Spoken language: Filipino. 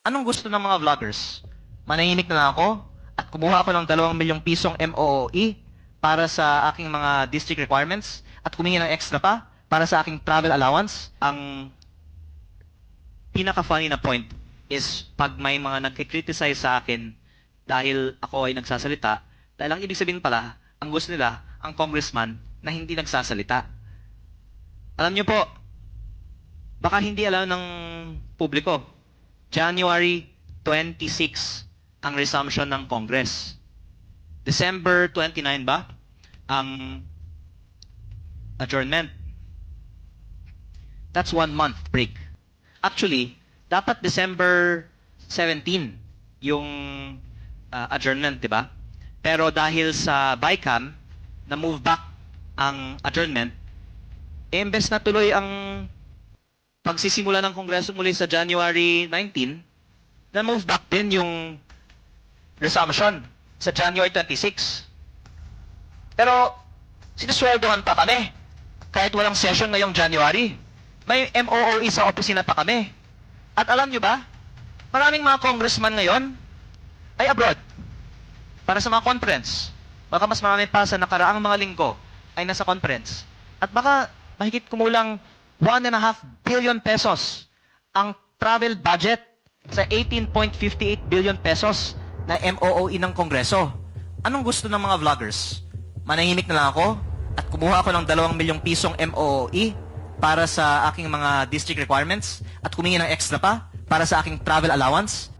Anong gusto ng mga vloggers? Manahimik na lang ako at kumuha ako ng 2 milyong pisong MOOE para sa aking mga district requirements at kumingi ng extra pa para sa aking travel allowance. Ang pinaka-funny na point is pag may mga nagkikriticize sa akin dahil ako ay nagsasalita, dahil ang ibig sabihin pala, ang gusto nila, ang congressman na hindi nagsasalita. Alam niyo po, baka hindi alam ng publiko, January 26 ang resumption ng Congress. December 29 ba ang adjournment? That's 1 month break. Actually, dapat December 17 yung adjournment, di ba? Pero dahil sa BICAM, na-move back ang adjournment, imbes na tuloy ang pagsisimula ng Kongreso muli sa January 19, na-move back din yung resumption sa January 26. Pero, sinusweldohan pa kami. Kahit walang session ngayong January. May MOOE sa opisina pa kami. At alam nyo ba, maraming mga congressman ngayon ay abroad para sa mga conference. Baka mas marami pa sa nakaraang mga linggo ay nasa conference. At baka mahigit kumulang 1.5 billion pesos ang travel budget sa 18.58 billion pesos na MOOE ng Kongreso. Anong gusto ng mga vloggers? Manahimik na lang ako at kumuha ako ng 2 milyong pisong MOOE para sa aking mga district requirements at kumingi ng extra pa para sa aking travel allowance.